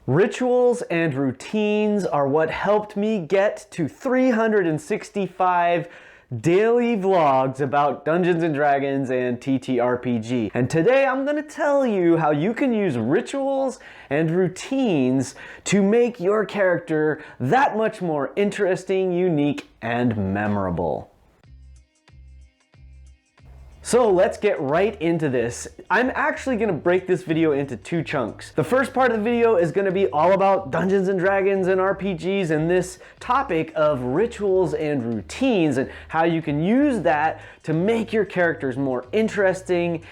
Rituals and routines are what helped me get to 365 daily vlogs about Dungeons and Dragons and TTRPG. And today I'm going to tell you how you can use rituals and routines to make your character that much more interesting, unique, and memorable. So let's get right into this. I'm actually gonna break this video into two chunks. The first part of the video is gonna be all about Dungeons and Dragons and RPGs and this topic of rituals and routines and how you can use that to make your characters more interesting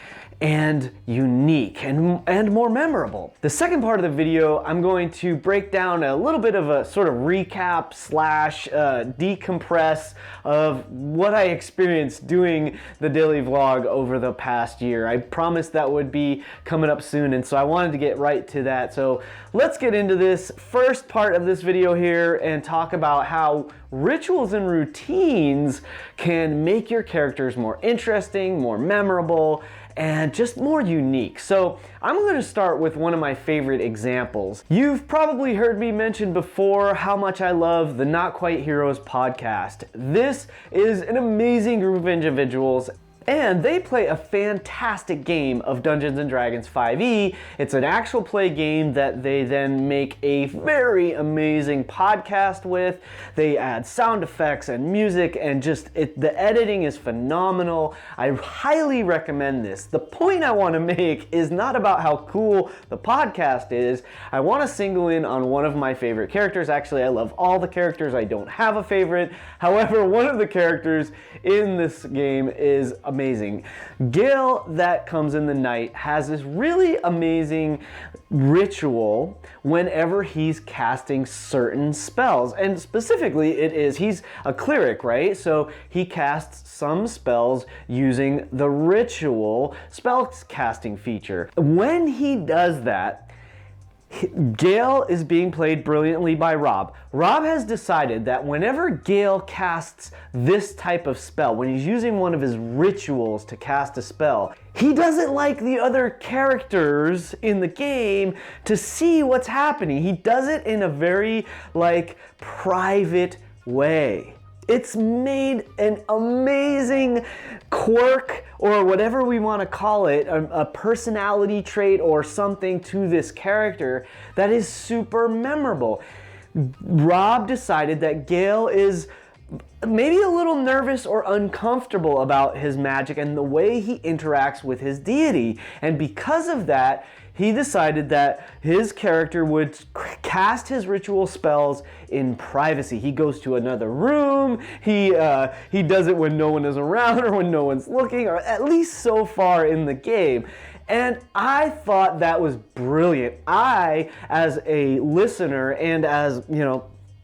and unique and more memorable. The second part of the video, I'm going to break down a little bit of a sort of recap slash decompress of what I experienced doing the daily vlog over the past year. I promised that would be coming up soon, and so I wanted to get right to that. So let's get into this first part of this video here and talk about how rituals and routines can make your characters more interesting, more memorable, and just more unique. So I'm going to start with one of my favorite examples. You've probably heard me mention before how much I love the Not Quite Heroes podcast. This is an amazing group of individuals, and they play a fantastic game of Dungeons & Dragons 5e. It's an actual play game that they then make a very amazing podcast with. They add sound effects and music, and the editing is phenomenal. I highly recommend this. The point I want to make is not about how cool the podcast is. I want to single in on one of my favorite characters. Actually, I love all the characters. I don't have a favorite. However, one of the characters in this game is amazing. Gale that comes in the night has this really amazing ritual whenever he's casting certain spells, and specifically he's a cleric, right? So he casts some spells using the ritual spell casting feature. When he does that, Gale is being played brilliantly by Rob. Rob has decided that whenever Gale casts this type of spell, when he's using one of his rituals to cast a spell, he doesn't like the other characters in the game to see what's happening. He does it in a very, private way. It's made an amazing quirk, or whatever we want to call it, a personality trait or something to this character that is super memorable. Rob decided that Gale is maybe a little nervous or uncomfortable about his magic and the way he interacts with his deity. And because of that, he decided that his character would cast his ritual spells in privacy. He goes to another room, he does it when no one is around or when no one's looking, or at least so far in the game. And I thought that was brilliant. I, as a listener and as,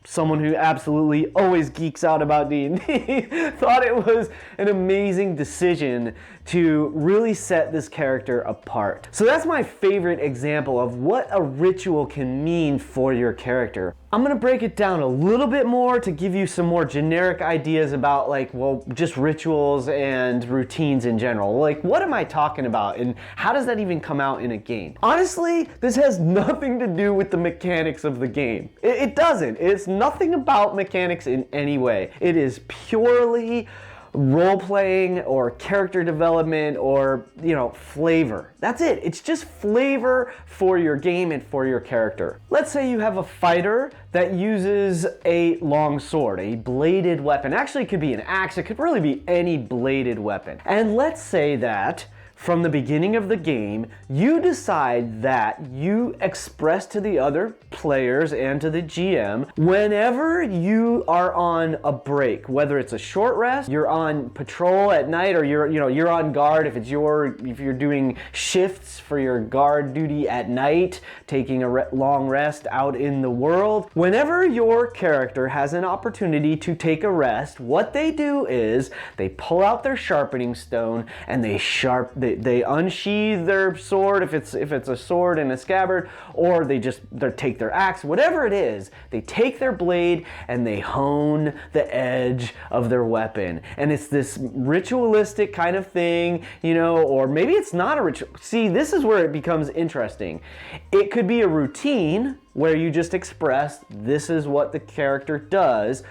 someone who absolutely always geeks out about D&D, thought it was an amazing decision to really set this character apart. So that's my favorite example of what a ritual can mean for your character. I'm gonna break it down a little bit more to give you some more generic ideas about just rituals and routines in general. What am I talking about and how does that even come out in a game? Honestly, this has nothing to do with the mechanics of the game. It doesn't. It's nothing about mechanics in any way. It is purely role-playing or character development or, flavor. That's it. It's just flavor for your game and for your character. Let's say you have a fighter that uses a long sword, a bladed weapon. Actually, it could be an axe. It could really be any bladed weapon. And let's say that from the beginning of the game, you decide that you express to the other players and to the GM whenever you are on a break, whether it's a short rest, you're on patrol at night, or you're on guard if you're doing shifts for your guard duty at night, taking a long rest out in the world. Whenever your character has an opportunity to take a rest, what they do is they pull out their sharpening stone and they They unsheathe their sword if it's a sword and a scabbard, or they take their axe, whatever it is. They take their blade and they hone the edge of their weapon. And it's this ritualistic kind of thing, you know, or maybe it's not a ritual. See, this is where it becomes interesting. It could be a routine where you just express this is what the character does.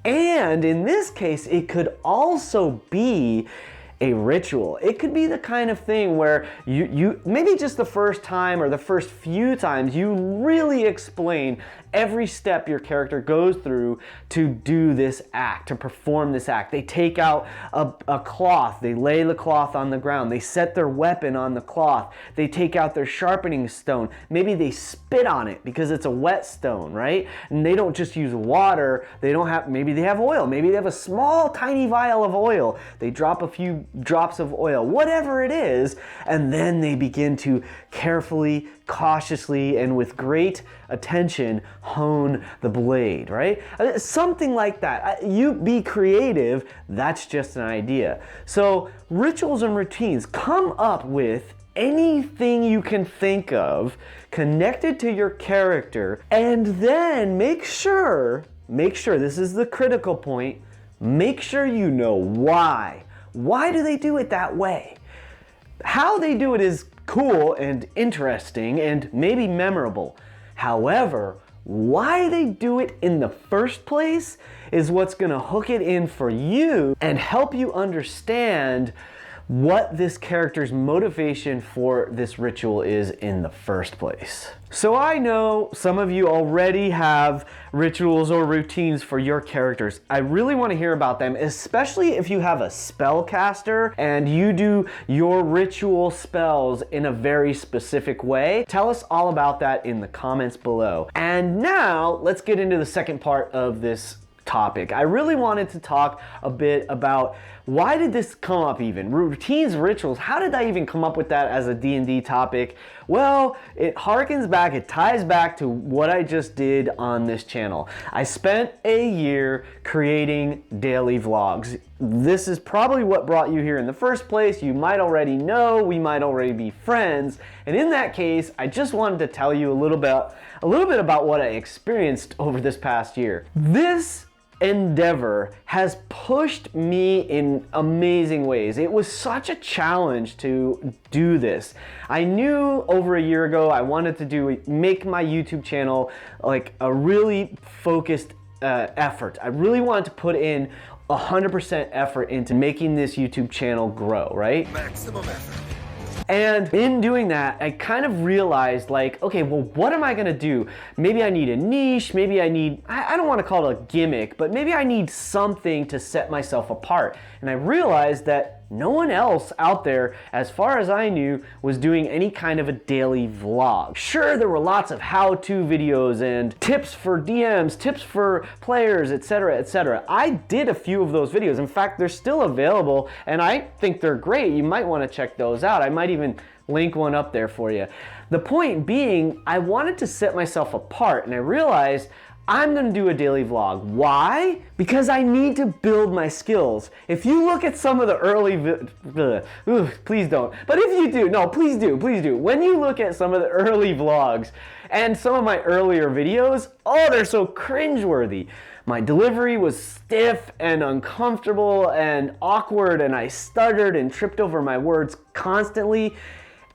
And in this case, it could also be a ritual. It could be the kind of thing where you maybe just the first time or the first few times you really explain every step your character goes through to do this act, to perform this act. They take out a cloth, they lay the cloth on the ground, they set their weapon on the cloth, they take out their sharpening stone, maybe they spit on it because it's a wet stone, right? And they don't just use water, maybe they have oil, maybe they have a small tiny vial of oil, they drop a few drops of oil, whatever it is, and then they begin to carefully, cautiously, and with great attention hone the blade, right? Something like that. You be creative, that's just an idea. So rituals and routines, come up with anything you can think of connected to your character, and then make sure, this is the critical point, make sure you know why. Why do they do it that way? How they do it is cool and interesting and maybe memorable. However, why they do it in the first place is what's gonna hook it in for you and help you understand what this character's motivation for this ritual is in the first place. So I know some of you already have rituals or routines for your characters. I really want to hear about them, especially if you have a spellcaster and you do your ritual spells in a very specific way. Tell us all about that in the comments below. And now let's get into the second part of this topic. I really wanted to talk a bit about why did this come up even? Routines, rituals, how did I even come up with that as a D&D topic? Well, it harkens back, it ties back to what I just did on this channel. I spent a year creating daily vlogs. This is probably what brought you here in the first place. You might already know, we might already be friends. And in that case, I just wanted to tell you a little bit about what I experienced over this past year. This endeavor has pushed me in amazing ways. It was such a challenge to do this. I knew over a year ago I wanted to make my YouTube channel like a really focused effort. I really wanted to put in 100% effort into making this YouTube channel grow, right? Maximum effort. And in doing that, I kind of realized like, okay, well, what am I gonna do? Maybe I need a niche, maybe I need, I don't wanna call it a gimmick, but maybe I need something to set myself apart. And I realized that no one else out there, as far as I knew, was doing any kind of a daily vlog. Sure, there were lots of how-to videos and tips for DMs, tips for players, etc., etc. I did a few of those videos. In fact, they're still available, and I think they're great. You might want to check those out. I might even link one up there for you. The point being, I wanted to set myself apart, and I realized I'm gonna do a daily vlog. Why? Because I need to build my skills. If you look at some of the early, please don't, but if you do, no, please do. When you look at some of the early vlogs and some of my earlier videos, oh, they're so cringeworthy. My delivery was stiff and uncomfortable and awkward, and I stuttered and tripped over my words constantly.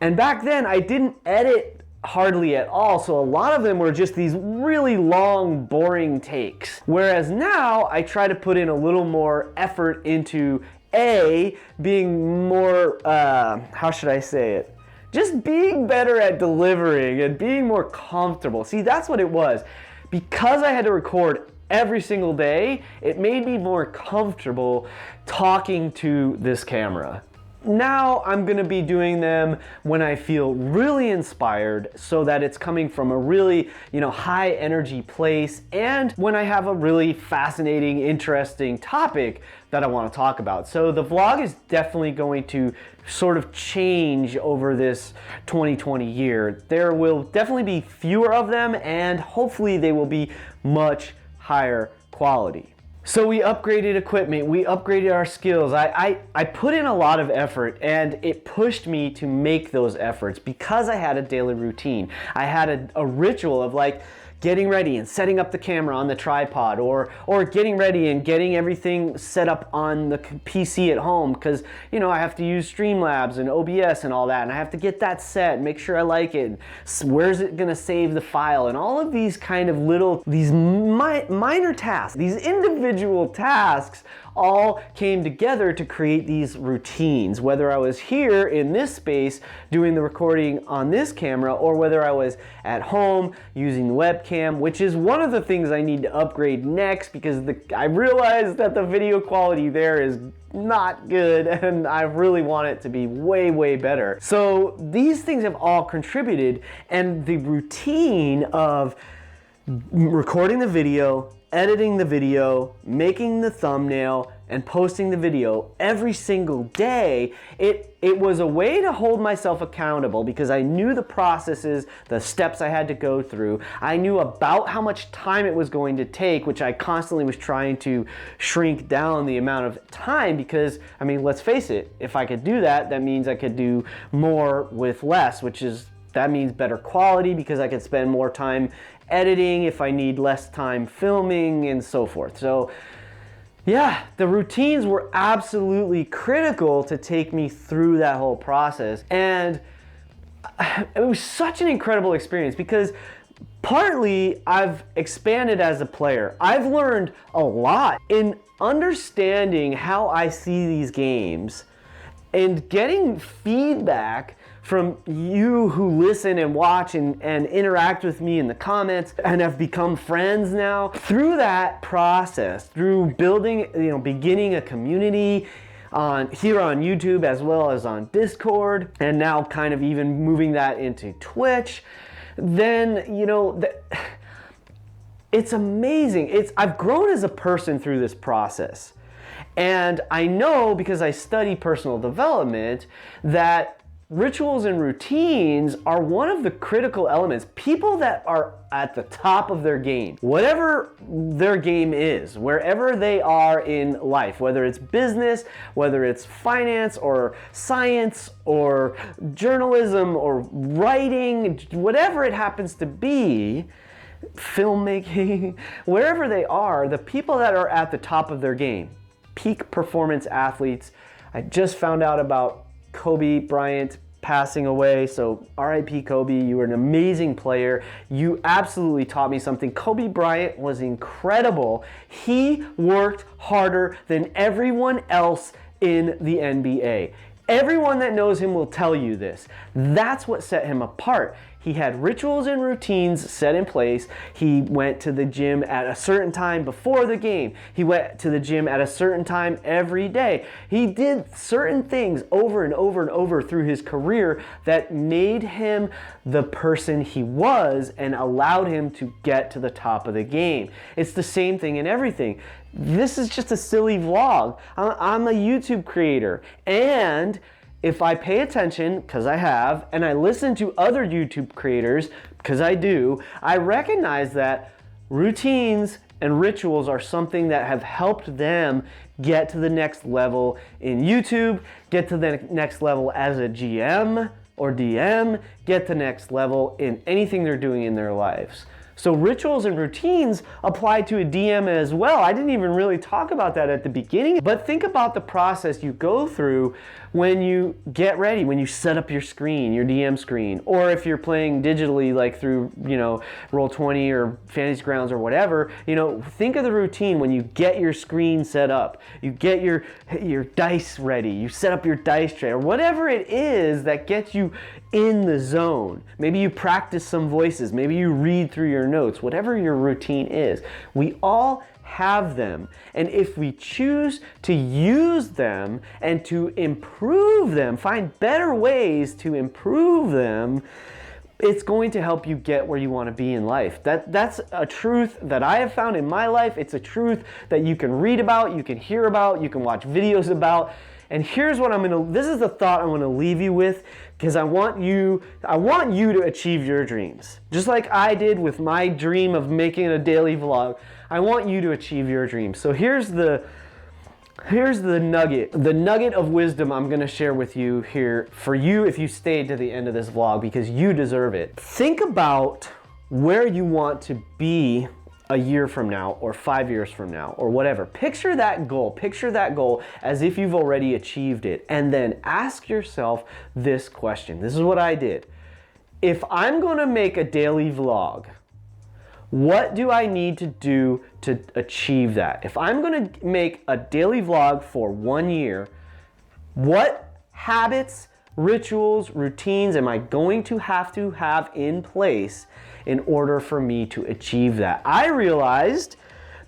And back then, I didn't edit hardly at all, so a lot of them were just these really long, boring takes. Whereas now, I try to put in a little more effort into being more, how should I say it? Just being better at delivering and being more comfortable. See, that's what it was. Because I had to record every single day, it made me more comfortable talking to this camera. Now I'm gonna be doing them when I feel really inspired, so that it's coming from a really, high energy place, and when I have a really fascinating, interesting topic that I want to talk about. So the vlog is definitely going to sort of change over this 2020 year. There will definitely be fewer of them, and hopefully they will be much higher quality. So we upgraded equipment, we upgraded our skills. I put in a lot of effort, and it pushed me to make those efforts because I had a daily routine. I had a ritual of like getting ready and setting up the camera on the tripod, or getting ready and getting everything set up on the PC at home, because you know I have to use Streamlabs and OBS and all that, and I have to get that set and make sure I like it. Where's it gonna save the file, and all of these kind of little, these minor tasks, these individual tasks all came together to create these routines. Whether I was here in this space doing the recording on this camera, or whether I was at home using the webcam, which is one of the things I need to upgrade next, because I realized that the video quality there is not good, and I really want it to be way, way better. So these things have all contributed, and the routine of recording the video, editing the video, making the thumbnail, and posting the video every single day, it was a way to hold myself accountable, because I knew the processes, the steps I had to go through. I knew about how much time it was going to take, which I constantly was trying to shrink down the amount of time, because, I mean, let's face it, if I could do that, that means I could do more with less, that means better quality, because I could spend more time editing if I need less time filming and so forth. So yeah, the routines were absolutely critical to take me through that whole process. And it was such an incredible experience, because partly I've expanded as a player. I've learned a lot in understanding how I see these games and getting feedback from you who listen and watch and interact with me in the comments and have become friends now. Through that process, through building, beginning a community here on YouTube as well as on Discord, and now kind of even moving that into Twitch, then, it's amazing. I've grown as a person through this process. And I know, because I study personal development, that rituals and routines are one of the critical elements. People that are at the top of their game, whatever their game is, wherever they are in life, whether it's business, whether it's finance or science or journalism or writing, whatever it happens to be, filmmaking, wherever they are, the people that are at the top of their game, peak performance athletes. I just found out about Kobe Bryant passing away, so RIP Kobe, you were an amazing player. You absolutely taught me something. Kobe Bryant was incredible. He worked harder than everyone else in the NBA. Everyone that knows him will tell you this. That's what set him apart. He had rituals and routines set in place. He went to the gym at a certain time before the game. He went to the gym at a certain time every day. He did certain things over and over and over through his career that made him the person he was and allowed him to get to the top of the game. It's the same thing in everything. This is just a silly vlog. I'm a YouTube creator, and if I pay attention, because I have, and I listen to other YouTube creators, because I do, I recognize that routines and rituals are something that have helped them get to the next level in YouTube, get to the next level as a GM or DM, get to the next level in anything they're doing in their lives. So rituals and routines apply to a DM as well. I didn't even really talk about that at the beginning, but think about the process you go through when you get ready, when you set up your screen, your DM screen, or if you're playing digitally like through, Roll20 or Fantasy Grounds or whatever, think of the routine when you get your screen set up, you get your dice ready, you set up your dice tray, or whatever it is that gets you in the zone. Maybe you practice some voices, maybe you read through your notes, whatever your routine is. We all have them, and if we choose to use them and to improve them, find better ways to improve them, it's going to help you get where you want to be in life. That's a truth that I have found in my life. It's a truth that you can read about, you can hear about, you can watch videos about. And here's what this is the thought I'm gonna leave you with, because I want you to achieve your dreams. Just like I did with my dream of making a daily vlog, I want you to achieve your dreams. So here's the nugget of wisdom I'm gonna share with you here for you if you stayed to the end of this vlog, because you deserve it. Think about where you want to be a year from now or 5 years from now or whatever. Picture that goal as if you've already achieved it, and then ask yourself this question. This is what I did. If I'm gonna make a daily vlog, what do I need to do to achieve that? If I'm gonna make a daily vlog for 1 year, what habits, rituals, routines am I going to have in place in order for me to achieve that? I realized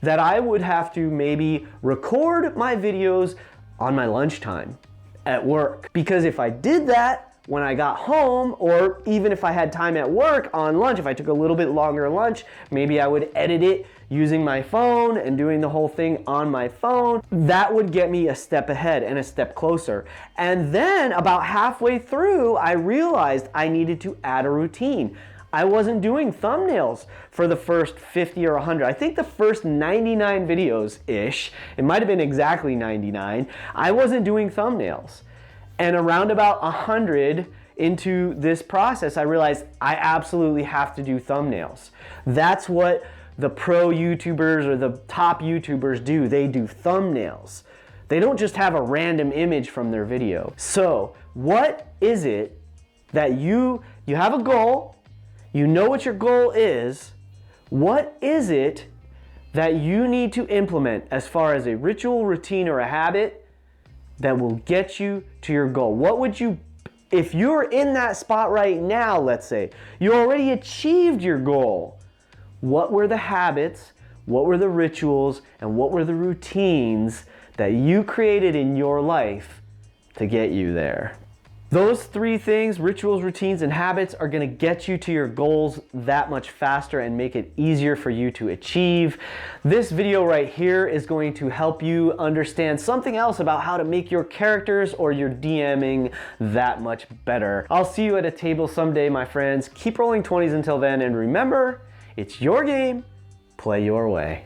that I would have to maybe record my videos on my lunchtime at work. Because if I did that when I got home, or even if I had time at work on lunch, if I took a little bit longer lunch, maybe I would edit it using my phone and doing the whole thing on my phone. That would get me a step ahead and a step closer. And then about halfway through, I realized I needed to add a routine. I wasn't doing thumbnails for the first 50 or 100. I think the first 99 videos-ish, it might have been exactly 99, I wasn't doing thumbnails. And around about 100 into this process, I realized I absolutely have to do thumbnails. That's what the pro YouTubers or the top YouTubers do. They do thumbnails. They don't just have a random image from their video. So what is it that you have a goal, you know what your goal is, what is it that you need to implement as far as a ritual, routine, or a habit that will get you to your goal? What would you, if you're in that spot right now, let's say, you already achieved your goal, what were the habits, what were the rituals, and what were the routines that you created in your life to get you there? Those three things, rituals, routines, and habits, are gonna get you to your goals that much faster and make it easier for you to achieve. This video right here is going to help you understand something else about how to make your characters or your DMing that much better. I'll see you at a table someday, my friends. Keep rolling 20s until then, and remember, it's your game, play your way.